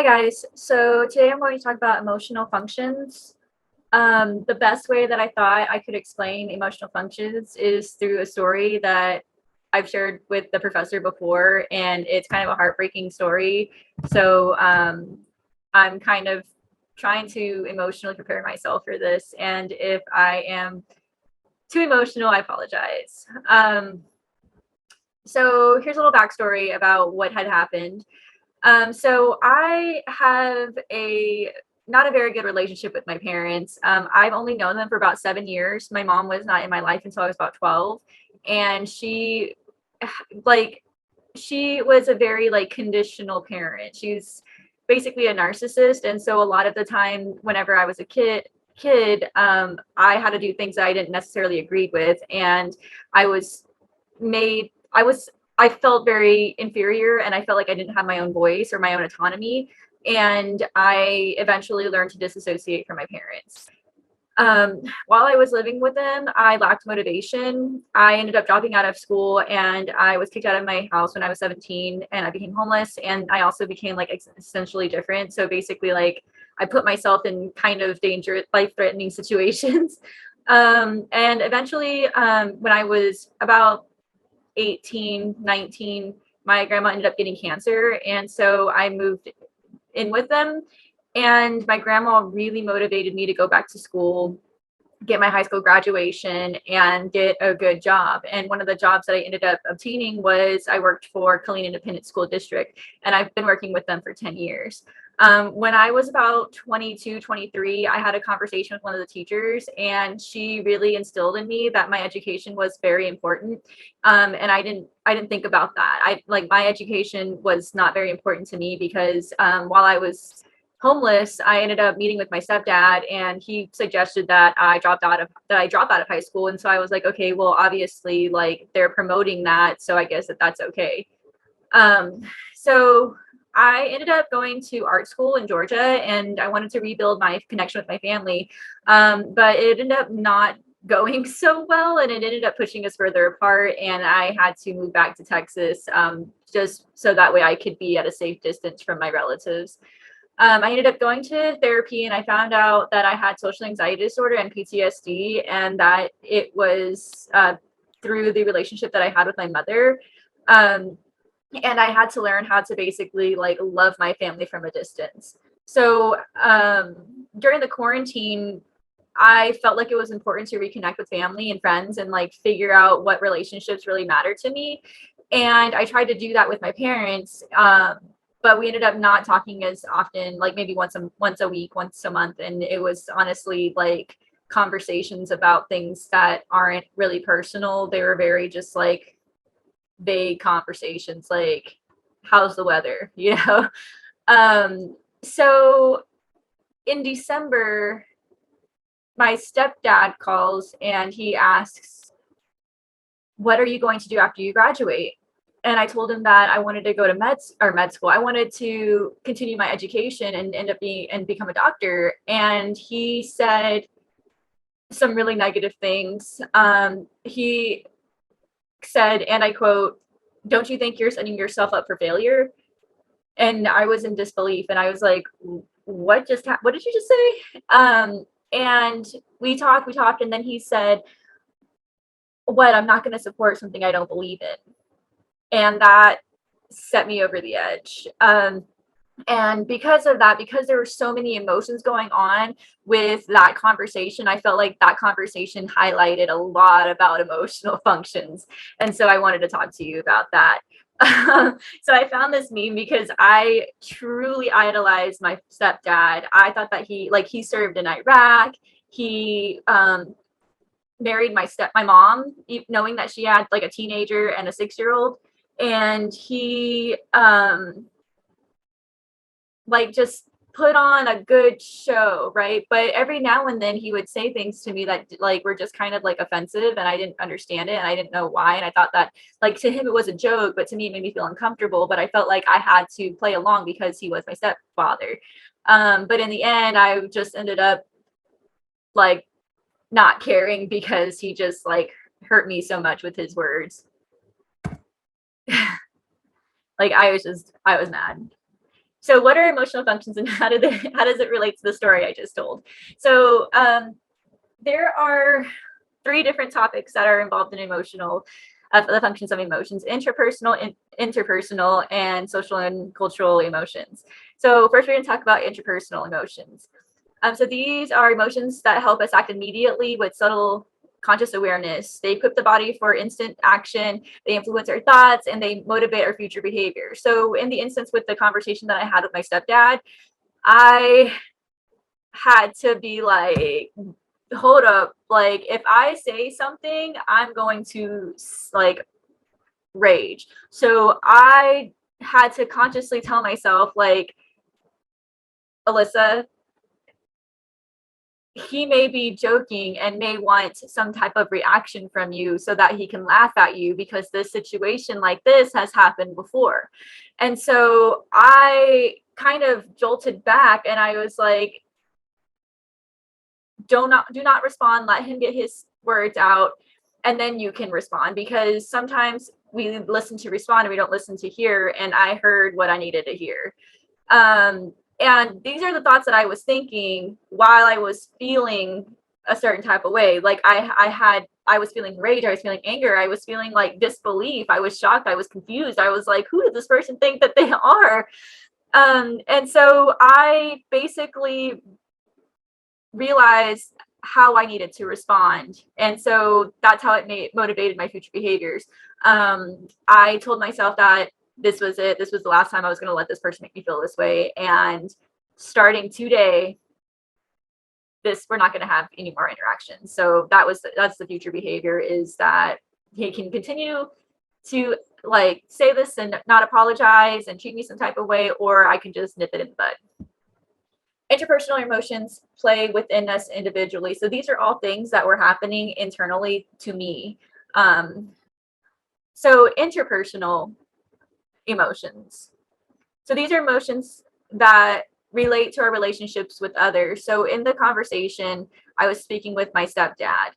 Hi guys. So today I'm going to talk about emotional functions. The best way that I thought I could explain emotional functions is through a story that I've shared with the professor before, and it's kind of a heartbreaking story. So I'm kind of trying to emotionally prepare myself for this, and if I am too emotional, I apologize. So here's a little backstory about what had happened. So I have a not a very good relationship with my parents. I've only known them for about 7 years. My mom was not in my life until I was about 12, and like, she was a very like conditional parent. She's basically a narcissist, and so a lot of the time, whenever I was a kid, I had to do things that I didn't necessarily agree with, and I was I was I felt very inferior, and I felt like I didn't have my own voice or my own autonomy. And I eventually learned to disassociate from my parents. While I was living with them, I lacked motivation. I ended up dropping out of school, and I was kicked out of my house when I was 17, and I became homeless. And I also became like essentially different. So basically, like, I put myself in kind of dangerous, life threatening situations. And eventually, when I was about 18, 19, my grandma ended up getting cancer. And so I moved in with them. And my grandma really motivated me to go back to school, get my high school graduation, and get a good job. And one of the jobs that I ended up obtaining was I worked for Killeen Independent School District, and I've been working with them for 10 years. When I was about 22, 23, I had a conversation with one of the teachers, and she really instilled in me that my education was very important. And I didn't think about that. I like my education was not very important to me because while I was homeless, I ended up meeting with my stepdad, and he suggested that I drop out of high school. And so I was like, okay, well, obviously, like, they're promoting that, so I guess that's okay. Um, so I ended up going to art school in Georgia, and I wanted to rebuild my connection with my family. But it ended up not going so well, and it ended up pushing us further apart. And I had to move back to Texas, just so that way I could be at a safe distance from my relatives. I ended up going to therapy, and I found out that I had social anxiety disorder and PTSD, and that it was through the relationship that I had with my mother. Um, and I had to learn how to basically like love my family from a distance. So during the quarantine, I felt like it was important to reconnect with family and friends and like figure out what relationships really matter to me. And I tried to do that with my parents. But we ended up not talking as often, like maybe once a week, once a month. And it was honestly like conversations about things that aren't really personal. They were very just like vague conversations, like, how's the weather, you know? So in December, my stepdad calls, and he asks, what are you going to do after you graduate? And I told him that I wanted to go to med school. I wanted to continue my education and end up being and become a doctor. And he said some really negative things. He said, and I quote, "Don't you think you're setting yourself up for failure?" And I was in disbelief, and I was like, what what did you just say? And we talked, and then he said, what, I'm not going to support something I don't believe in. And that set me over the edge. And because of that, because there were so many emotions going on with that conversation, I felt like that conversation highlighted a lot about emotional functions. And so I wanted to talk to you about that. So I found this meme because I truly idolized my stepdad. I thought that he served in Iraq. He married my mom, knowing that she had like a teenager and a 6-year-old. And he like just put on a good show, right? But every now and then he would say things to me that like were just kind of like offensive, and I didn't understand it, and I didn't know why. And I thought that like to him it was a joke, but to me it made me feel uncomfortable. But I felt like I had to play along because he was my stepfather. But in the end, I just ended up like not caring because he just like hurt me so much with his words. Like I was mad. So what are emotional functions and how does it relate to the story I just told? So there are three different topics that are involved in the functions of emotions: interpersonal, and social and cultural emotions. So first we're going to talk about interpersonal emotions. So these are emotions that help us act immediately with subtle conscious awareness. They equip the body for instant action, they influence our thoughts, and they motivate our future behavior. So in the instance with the conversation that I had with my stepdad, I had to be like, hold up, like if I say something, I'm going to like rage. So I had to consciously tell myself, like, Alyssa, he may be joking and may want some type of reaction from you so that he can laugh at you, because this situation like this has happened before. And so I kind of jolted back and I was like, do not respond, let him get his words out, and then you can respond, because sometimes we listen to respond and we don't listen to hear, and I heard what I needed to hear. And these are the thoughts that I was thinking while I was feeling a certain type of way. Like I was feeling rage, I was feeling anger, I was feeling like disbelief, I was shocked, I was confused, I was like, who does this person think that they are? And so I basically realized how I needed to respond. And so that's how it motivated my future behaviors. I told myself that this was it. This was the last time I was going to let this person make me feel this way. And starting today, we're not going to have any more interactions. So that's the future behavior, is that he can continue to like say this and not apologize and treat me some type of way, or I can just nip it in the bud. Interpersonal emotions play within us individually. So these are all things that were happening internally to me. So interpersonal emotions. So these are emotions that relate to our relationships with others. So in the conversation, I was speaking with my stepdad.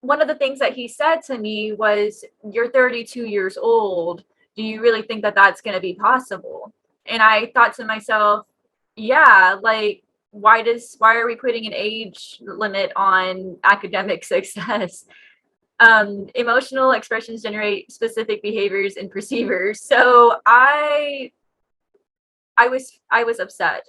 One of the things that he said to me was, "You're 32 years old. Do you really think that that's going to be possible?" And I thought to myself, yeah, like, why are we putting an age limit on academic success? Emotional expressions generate specific behaviors and perceivers. So I was upset.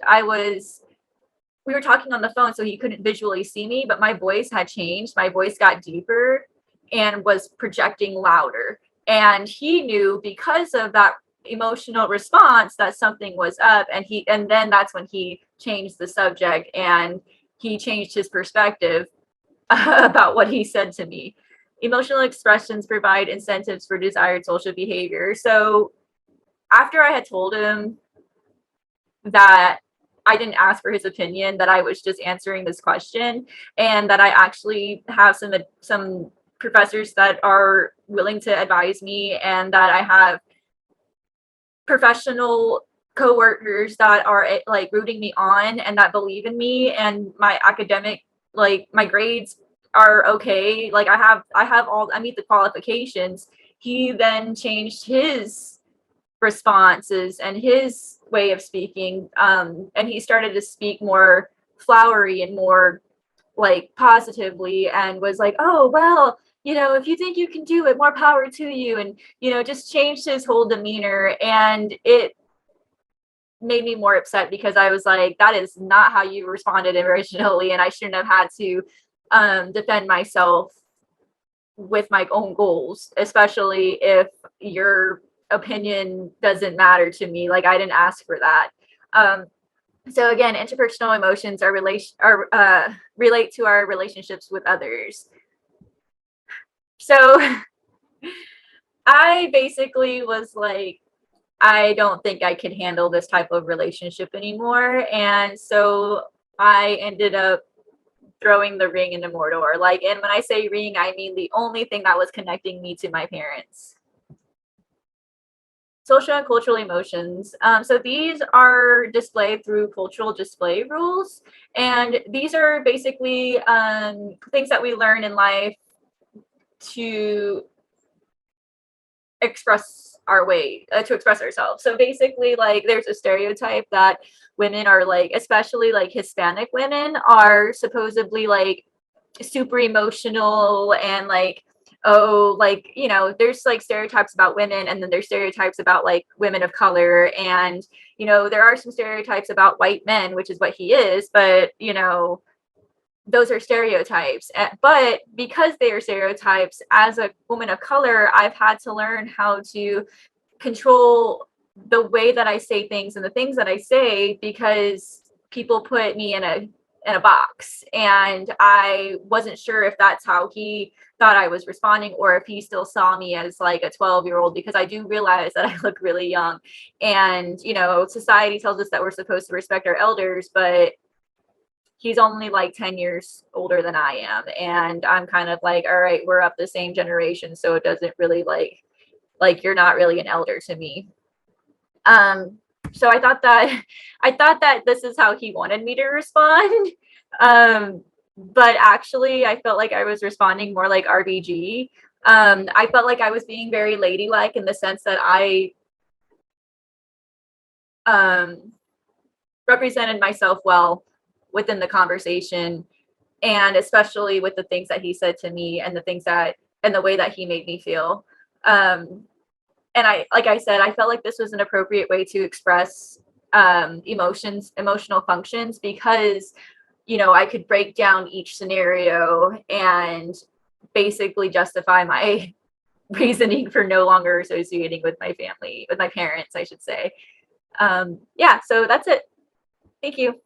We were talking on the phone, so he couldn't visually see me, but my voice had changed. My voice got deeper and was projecting louder. And he knew, because of that emotional response, that something was up. And then that's when he changed the subject and he changed his perspective about what he said to me. Emotional expressions provide incentives for desired social behavior. So after I had told him that I didn't ask for his opinion, that I was just answering this question, and that I actually have some professors that are willing to advise me, and that I have professional coworkers that are like rooting me on and that believe in me, and my academic, like my grades are okay, like I meet the qualifications. He then changed his responses and his way of speaking, and he started to speak more flowery and more like positively, and was like, oh well, if you think you can do it, more power to you, and just changed his whole demeanor. And it made me more upset, because I was like, that is not how you responded originally, and I shouldn't have had to defend myself with my own goals, especially if your opinion doesn't matter to me. Like, I didn't ask for that. So again, interpersonal emotions relate to our relationships with others. So I basically was like, I don't think I can handle this type of relationship anymore. And so I ended up throwing the ring into Mordor. Like, and when I say ring, I mean the only thing that was connecting me to my parents. Social and cultural emotions. So these are displayed through cultural display rules. And these are basically things that we learn in life to express our way to express ourselves. So basically, like, there's a stereotype that women are like, especially like Hispanic women, are supposedly like super emotional and like, oh, like, you know, there's like stereotypes about women, and then there's stereotypes about like women of color, and you know, there are some stereotypes about white men, which is what he is, but you know, those are stereotypes. But because they are stereotypes, as a woman of color, I've had to learn how to control the way that I say things and the things that I say, because people put me in a box, and I wasn't sure if that's how he thought I was responding, or if he still saw me as like a 12-year-old, because I do realize that I look really young. And you know, society tells us that we're supposed to respect our elders, but he's only like 10 years older than I am, and I'm kind of like, all right, we're up the same generation, so it doesn't really like you're not really an elder to me. um so I thought that this is how he wanted me to respond. But actually I felt like I was responding more like RBG. I felt like I was being very ladylike, in the sense that I um represented myself well within the conversation, and especially with the things that he said to me, and the things that, and the way that he made me feel. um and I, like I said, I felt like this was an appropriate way to express emotional functions, because you know, I could break down each scenario and basically justify my reasoning for no longer associating with my family, with my parents, I should say. Yeah, so that's it. Thank you.